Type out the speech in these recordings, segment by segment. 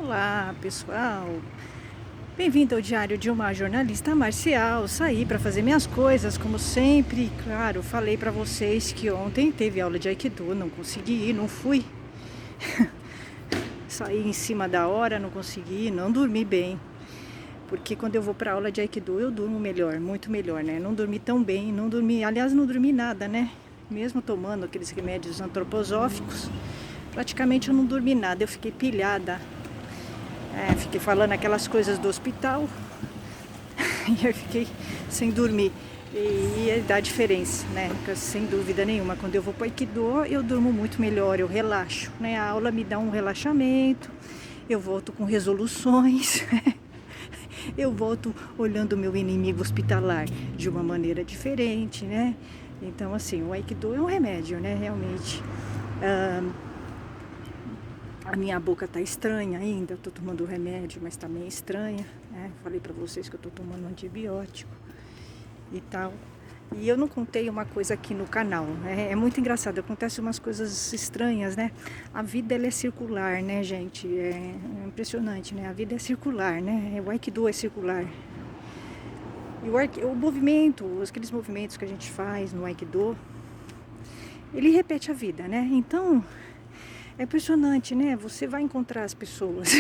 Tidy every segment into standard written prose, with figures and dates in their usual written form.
Olá, pessoal. Bem-vindo ao Diário de uma Jornalista Marcial. Saí para fazer minhas coisas, como sempre. Claro, falei para vocês que ontem teve aula de Aikido, não consegui ir, não fui. Saí em cima da hora, não consegui, não dormi bem. Porque quando eu vou para aula de Aikido, eu durmo melhor, muito melhor, né? Não dormi tão bem, não dormi nada, né? Mesmo tomando aqueles remédios antroposóficos, praticamente eu não dormi nada, eu fiquei pilhada. Fiquei falando aquelas coisas do hospital e eu fiquei sem dormir. E dá diferença, né? Sem dúvida nenhuma. Quando eu vou para o Aikido, eu durmo muito melhor, eu relaxo, né? A aula me dá um relaxamento, eu volto com resoluções, eu volto olhando o meu inimigo hospitalar de uma maneira diferente, né? Então, assim, o Aikido é um remédio, né? Realmente. A minha boca tá estranha ainda, eu tô tomando remédio, mas tá meio estranha, né? Falei pra vocês que eu tô tomando antibiótico e tal. E eu não contei uma coisa aqui no canal, né? É muito engraçado, acontecem umas coisas estranhas, né? A vida, ela é circular, né, gente? É impressionante, né? A vida é circular, né? O Aikido é circular. E o movimento, aqueles movimentos que a gente faz no Aikido, ele repete a vida, né? Então, é impressionante, né? Você vai encontrar as pessoas.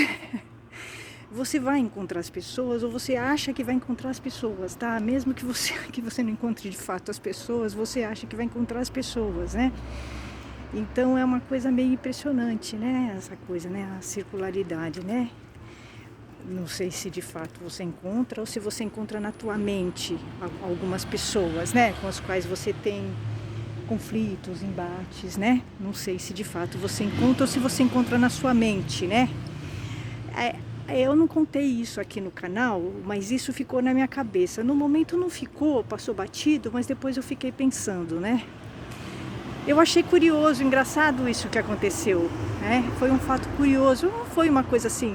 Você vai encontrar as pessoas, ou você acha que vai encontrar as pessoas, tá? Mesmo que você não encontre de fato as pessoas, você acha que vai encontrar as pessoas, né? Então é uma coisa meio impressionante, né? Essa coisa, né? A circularidade, né? Não sei se de fato você encontra, ou se você encontra na tua mente algumas pessoas, né? Com as quais você tem conflitos, embates, né? Não sei se de fato você encontra ou se você encontra na sua mente, né? Eu não contei isso aqui no canal, mas isso ficou na minha cabeça. No momento não ficou, passou batido, mas depois eu fiquei pensando, né? Eu achei curioso, engraçado isso que aconteceu, né? Foi um fato curioso, não foi uma coisa assim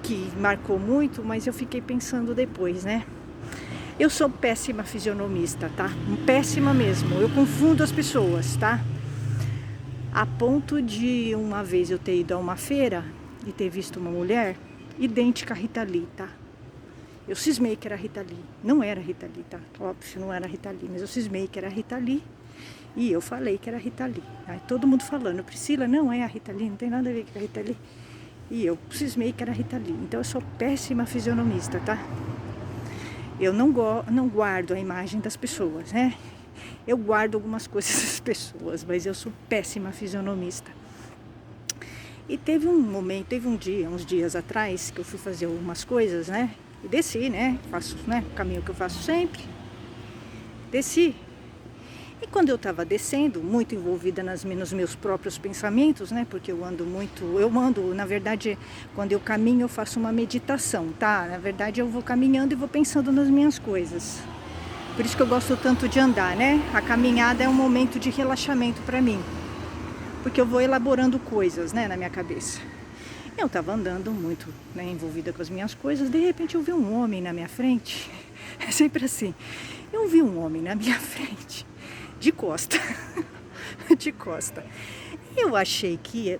que marcou muito, mas eu fiquei pensando depois, né? Eu sou péssima fisionomista, tá? Péssima mesmo. Eu confundo as pessoas, tá? A ponto de uma vez eu ter ido a uma feira e ter visto uma mulher idêntica a Rita Lee, tá? Eu cismei que era Rita Lee. Não era Rita Lee, tá? Óbvio, não era Rita Lee, mas eu cismei que era Rita Lee e eu falei que era Rita Lee. Aí todo mundo falando, Priscila, não é a Rita Lee, não tem nada a ver com a Rita Lee. E eu cismei que era Rita Lee. Então eu sou péssima fisionomista, tá? Eu não guardo a imagem das pessoas, né? Eu guardo algumas coisas das pessoas, mas eu sou péssima fisionomista. E teve um dia, uns dias atrás, que eu fui fazer algumas coisas, né? E desci, né? Faço, né? O caminho que eu faço sempre. Desci. E quando eu estava descendo, muito envolvida nos meus próprios pensamentos, né? Porque na verdade, quando eu caminho, eu faço uma meditação, tá? Na verdade, eu vou caminhando e vou pensando nas minhas coisas. Por isso que eu gosto tanto de andar, né? A caminhada é um momento de relaxamento para mim. Porque eu vou elaborando coisas, né, na minha cabeça. Eu estava andando muito, né, envolvida com as minhas coisas, de repente eu vi um homem na minha frente. É sempre assim. Eu vi um homem na minha frente, de costa. De costa. Eu achei que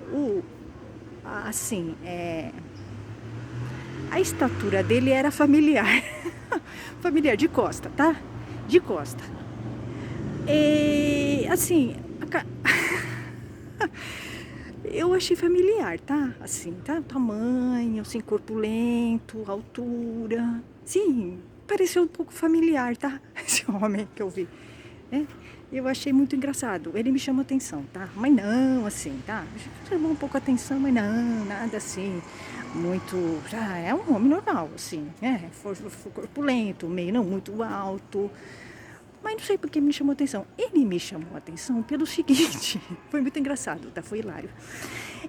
a estatura dele era familiar. Familiar, de costa, tá? De costa. E assim, eu achei familiar, tá? Assim, tá? Tamanho, assim, corpulento, altura. Sim, pareceu um pouco familiar, tá? Esse homem que eu vi, né? Eu achei muito engraçado. Ele me chamou atenção, tá? Mas não, assim, tá? Chamou um pouco a atenção, mas não, nada assim, muito... Já é um homem normal, assim, né? Corpulento, meio não muito alto. Mas não sei por que me chamou atenção. Ele me chamou atenção pelo seguinte, foi muito engraçado, tá? Foi hilário.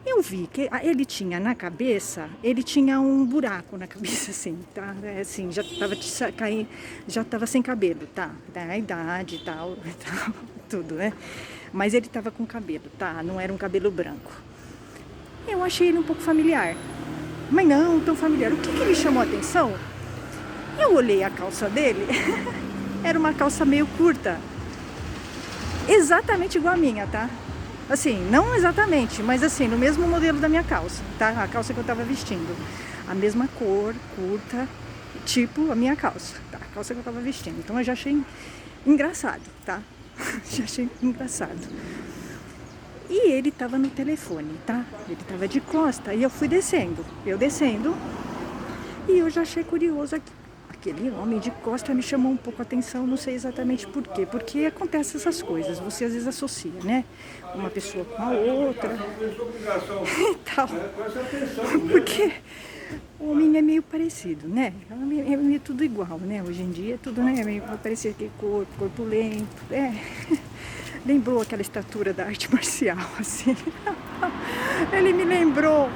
Eu vi que ele tinha na cabeça, ele tinha um buraco na cabeça, assim, tá? Assim, já tava sem cabelo, tá? Da idade e tal, tudo, né? Mas ele tava com cabelo, tá? Não era um cabelo branco. Eu achei ele um pouco familiar. Mas não tão familiar. O que me chamou a atenção? Eu olhei a calça dele... Era uma calça meio curta. Exatamente igual a minha, tá? Assim, não exatamente, mas assim, no mesmo modelo da minha calça, tá? A calça que eu tava vestindo. A mesma cor, curta, tipo a minha calça, tá? A calça que eu tava vestindo. Então eu já achei engraçado, tá? Já achei engraçado. E ele tava no telefone, tá? Ele tava de costa e eu fui descendo. Eu descendo e eu já achei curioso aquele homem de costa me chamou um pouco a atenção, não sei exatamente por quê. Porque acontecem essas coisas, você às vezes associa, né? Uma pessoa com a outra e tal. Porque o homem é meio parecido, né? É meio tudo igual, né? Hoje em dia tudo, né? É meio parecido, aquele corpo lento, lembrou aquela estatura da arte marcial, assim. Ele me lembrou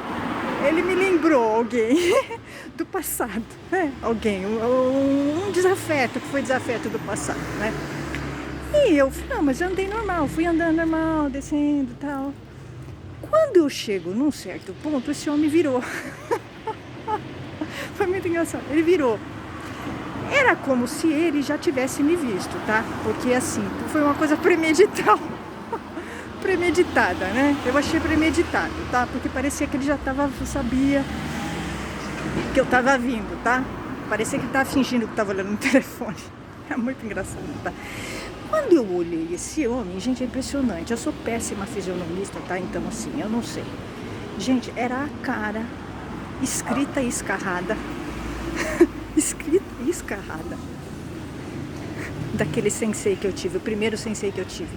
alguém do passado, né? Alguém, um desafeto, que foi desafeto do passado, né? E eu falei, não, mas eu andei normal, fui andando normal, descendo e tal. Quando eu chego num certo ponto, esse homem virou. Foi muito engraçado, ele virou. Era como se ele já tivesse me visto, tá? Porque assim, foi uma coisa premeditada, né? Eu achei premeditado, tá? Porque parecia que ele já sabia que eu tava vindo, tá? Parecia que ele tava fingindo que tava olhando no telefone. É muito engraçado, tá? Quando eu olhei esse homem, gente, é impressionante. Eu sou péssima fisionomista, tá? Então assim, eu não sei. Gente, era a cara escrita e escarrada. Escrita e escarrada daquele sensei que eu tive, o primeiro sensei que eu tive,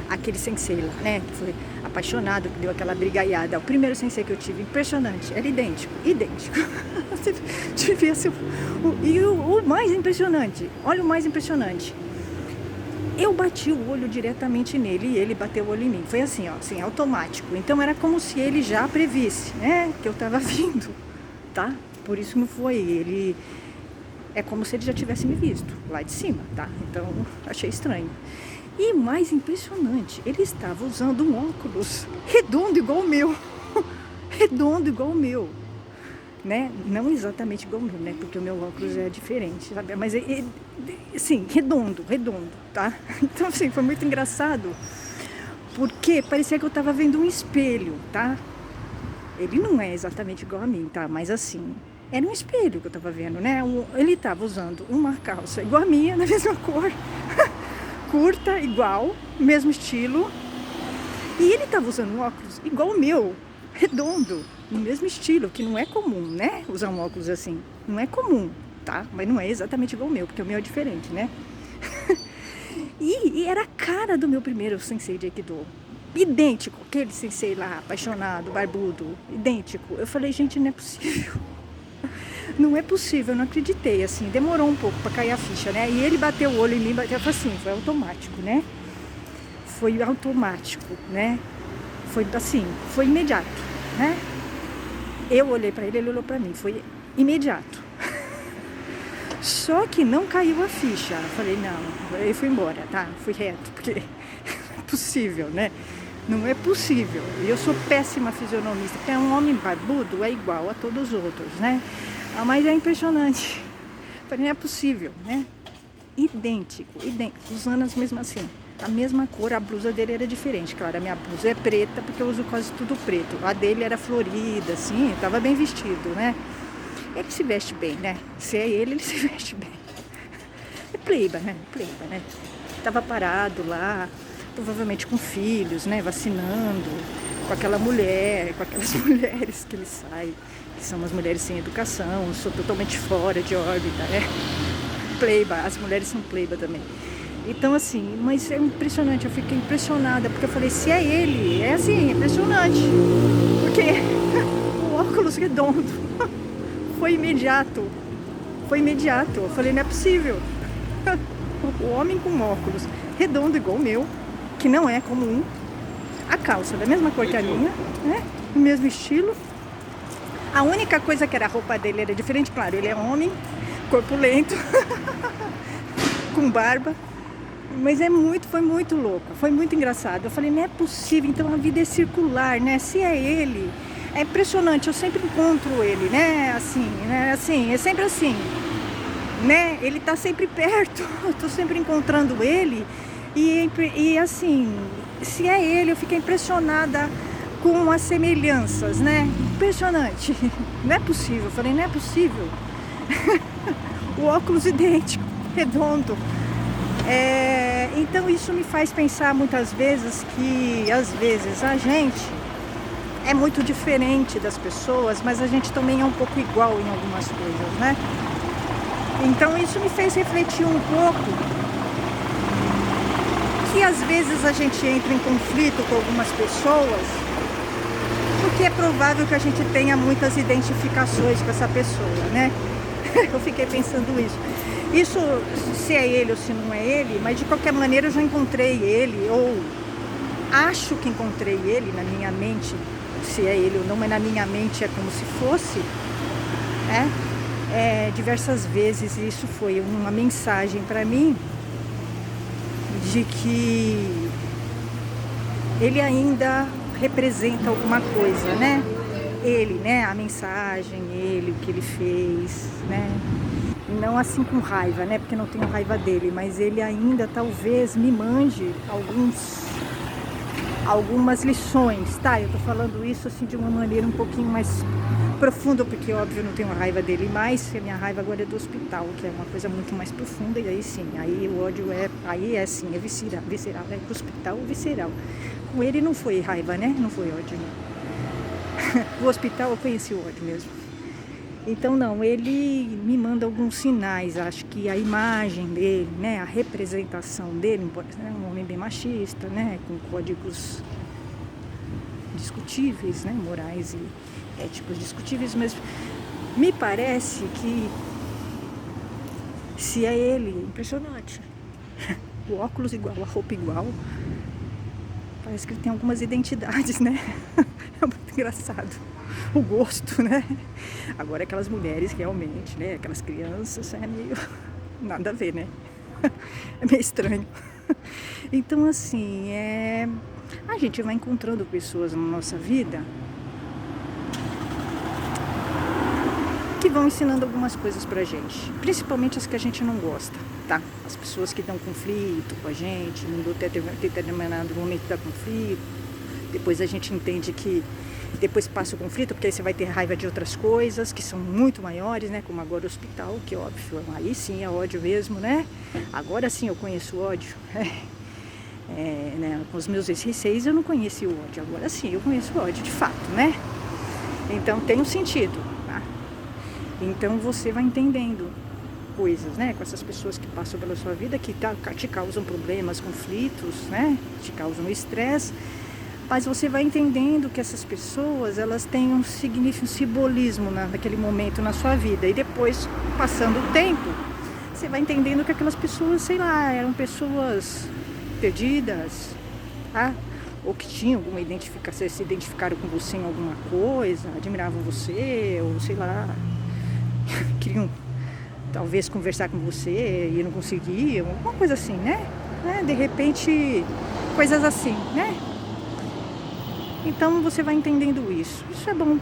aquele sensei lá, né, que foi apaixonado, que deu aquela brigaiada, o primeiro sensei que eu tive, impressionante, era idêntico, devia ser o mais impressionante, olha o mais impressionante, eu bati o olho diretamente nele e ele bateu o olho em mim, foi assim, ó, assim, automático, então era como se ele já previsse, né, que eu tava vindo, tá, por isso não foi ele. É como se ele já tivesse me visto lá de cima, tá? Então, achei estranho. E mais impressionante, ele estava usando um óculos redondo igual o meu. Redondo igual o meu. Né? Não exatamente igual o meu, né? Porque o meu óculos é diferente, sabe? Mas, assim, redondo, tá? Então, assim, foi muito engraçado. Porque parecia que eu estava vendo um espelho, tá? Ele não é exatamente igual a mim, tá? Mas, assim... Era um espelho que eu tava vendo, né? Ele tava usando uma calça igual a minha, na mesma cor, curta, igual, mesmo estilo. E ele tava usando um óculos igual o meu, redondo, no mesmo estilo, que não é comum, né? Usar um óculos assim. Não é comum, tá? Mas não é exatamente igual o meu, porque o meu é diferente, né? E era a cara do meu primeiro sensei de Aikido. Idêntico, aquele sensei lá, apaixonado, barbudo, idêntico. Eu falei, gente, não é possível. Não é possível, eu não acreditei, assim, demorou um pouco pra cair a ficha, né? E ele bateu o olho em mim, bateu assim, foi automático, né? Foi automático, né? Foi assim, foi imediato, né? Eu olhei pra ele, ele olhou pra mim, foi imediato. Só que não caiu a ficha. Eu falei, não, eu fui embora, tá? Fui reto, porque não é possível, né? Não é possível. E eu sou péssima fisionomista, porque um homem barbudo é igual a todos os outros, né? Mas é impressionante. Não é possível, né? Idêntico, usando as mesmas assim. A mesma cor, a blusa dele era diferente. Claro, a minha blusa é preta, porque eu uso quase tudo preto. A dele era florida, assim, estava bem vestido, né? Ele se veste bem, né? Se é ele se veste bem. É pleiba, né? Tava parado lá, provavelmente com filhos, né? Vacinando, com aquelas mulheres que ele sai, que são umas mulheres sem educação, sou totalmente fora de órbita, né? Pleiba, as mulheres são pleiba também. Então assim, mas é impressionante, eu fiquei impressionada, porque eu falei, se é ele, é assim, impressionante. Porque o óculos redondo foi imediato. Eu falei, não é possível. O homem com óculos redondo igual o meu, que não é comum, a calça da mesma cor que a minha, né? O mesmo estilo. A única coisa que era a roupa dele era diferente, claro, ele é homem, corpulento, com barba. Mas foi muito louco, foi muito engraçado. Eu falei, não é possível, então a vida é circular, né? Se é ele, é impressionante, eu sempre encontro ele, né? Assim, é sempre assim, né? Ele tá sempre perto, eu tô sempre encontrando ele e assim, se é ele, eu fiquei impressionada com as semelhanças, né? Impressionante. Não é possível, eu falei, não é possível. O óculos idêntico, redondo. Então isso me faz pensar muitas vezes que às vezes a gente é muito diferente das pessoas, mas a gente também é um pouco igual em algumas coisas, né? Então isso me fez refletir um pouco que às vezes a gente entra em conflito com algumas pessoas porque é provável que a gente tenha muitas identificações com essa pessoa, né? Eu fiquei pensando isso. Isso, se é ele ou se não é ele, mas de qualquer maneira eu já encontrei ele, ou acho que encontrei ele na minha mente, se é ele ou não, mas na minha mente é como se fosse, diversas vezes. Isso foi uma mensagem para mim de que ele ainda representa alguma coisa, né? Ele, né? A mensagem, ele, o que ele fez, né? Não assim com raiva, né? Porque não tenho raiva dele, mas ele ainda talvez me mande algumas lições, tá? Eu tô falando isso assim de uma maneira um pouquinho mais profunda, porque óbvio eu não tenho raiva dele mais, a minha raiva agora é do hospital, que é uma coisa muito mais profunda, e aí sim, aí o ódio é visceral, é pro hospital visceral. Com ele não foi raiva, né? Não foi ódio, não. O hospital eu conheci o ódio mesmo. Então não, ele me manda alguns sinais, acho que a imagem dele, né, a representação dele, é um homem bem machista, né, com códigos discutíveis, né, morais e éticos discutíveis, mas me parece que se é ele, impressionante, o óculos igual, a roupa igual, parece que ele tem algumas identidades, né, é muito engraçado. O gosto, né? Agora aquelas mulheres realmente, né? Aquelas crianças, é meio nada a ver, né? É meio estranho. Então assim, a gente vai encontrando pessoas na nossa vida que vão ensinando algumas coisas pra gente, principalmente as que a gente não gosta, tá? As pessoas que dão conflito com a gente, num determinado momento dá conflito, depois a gente entende que depois passa o conflito, porque aí você vai ter raiva de outras coisas que são muito maiores, né? Como agora o hospital, que óbvio, aí sim é ódio mesmo, né? Agora sim eu conheço o ódio. Né? Com os meus receios eu não conheci o ódio, agora sim eu conheço o ódio de fato, né? Então tem um sentido, tá? Então você vai entendendo coisas, né? Com essas pessoas que passam pela sua vida, que te causam problemas, conflitos, né? Te causam estresse. Mas você vai entendendo que essas pessoas, elas têm um simbolismo naquele momento na sua vida. E depois, passando o tempo, você vai entendendo que aquelas pessoas, sei lá, eram pessoas perdidas, tá? Ou que tinham alguma identificação, se identificaram com você em alguma coisa, admiravam você, ou sei lá, queriam talvez conversar com você e não conseguiam, alguma coisa assim, né? De repente, coisas assim, né? Então você vai entendendo isso. Isso é bom.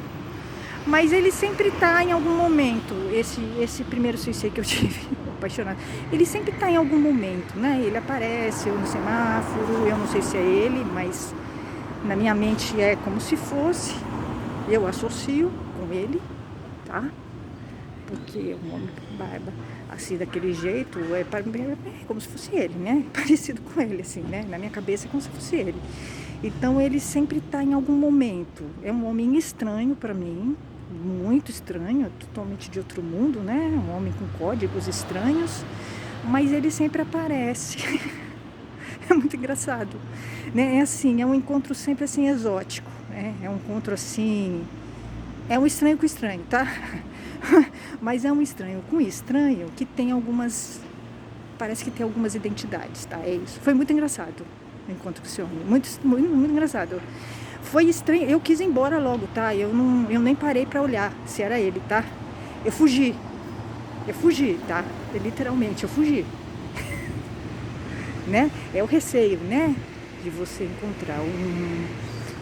Mas ele sempre está em algum momento. Esse primeiro sensei que eu tive, apaixonado, ele sempre está em algum momento, né? Ele aparece, eu no semáforo, eu não sei se é ele, mas na minha mente é como se fosse. Eu associo com ele, tá? Porque um homem com barba assim, daquele jeito, é como se fosse ele, né? Parecido com ele, assim, né? Na minha cabeça é como se fosse ele. Então ele sempre está em algum momento. É um homem estranho para mim, muito estranho, totalmente de outro mundo, né? Um homem com códigos estranhos, mas ele sempre aparece. É muito engraçado, né? É assim, é um encontro sempre assim exótico, né? É um encontro assim, é um estranho com estranho, tá? Mas é um estranho com estranho que tem algumas, parece que tem algumas identidades, tá? É isso. Foi muito engraçado o encontro com esse homem, muito engraçado. Foi estranho, eu quis ir embora logo, tá? Eu nem parei pra olhar se era ele, tá? Eu fugi, tá? Literalmente, eu fugi. Né? É o receio, né? De você encontrar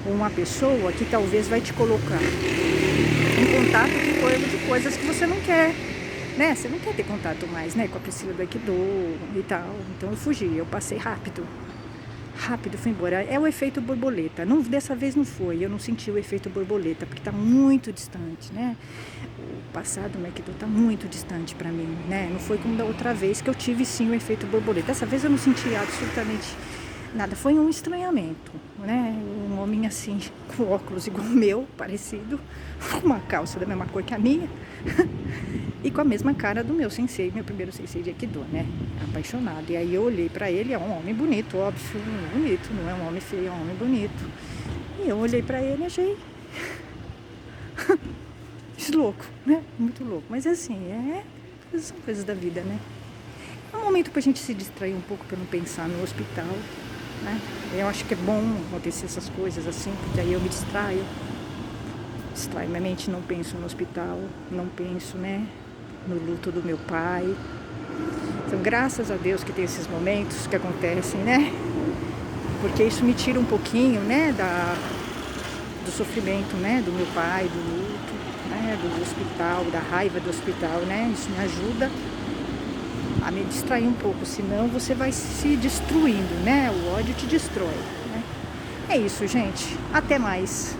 uma pessoa que talvez vai te colocar em contato de coisas que você não quer, né? Você não quer ter contato mais, né? Com a Priscila do Aikido e tal. Então eu fugi, eu passei rápido. rápido, foi embora. É o efeito borboleta. Não, dessa vez não foi, eu não senti o efeito borboleta, porque tá muito distante, né? O passado Mecton tá muito distante para mim, né? Não foi como da outra vez que eu tive sim o efeito borboleta. Dessa vez eu não senti absolutamente nada, foi um estranhamento, né? Um homem assim, com óculos igual o meu, parecido, com uma calça da mesma cor que a minha, e com a mesma cara do meu sensei, meu primeiro sensei de Aikido, né? Apaixonado. E aí eu olhei pra ele, é um homem bonito, óbvio, bonito, não é um homem feio, é um homem bonito. E eu olhei pra ele e achei louco, né? Muito louco. Mas assim, são coisas da vida, né? É um momento pra gente se distrair um pouco, pra não pensar no hospital, né? Eu acho que é bom acontecer essas coisas assim, porque aí eu me distraio minha mente, não penso no hospital, não penso, né, no luto do meu pai. Então, graças a Deus que tem esses momentos que acontecem, né? Porque isso me tira um pouquinho, né, do sofrimento, né, do meu pai, do luto, né, do hospital, da raiva do hospital, né? Isso me ajuda a me distrair um pouco, senão você vai se destruindo, né? O ódio te destrói, né? É isso, gente. Até mais.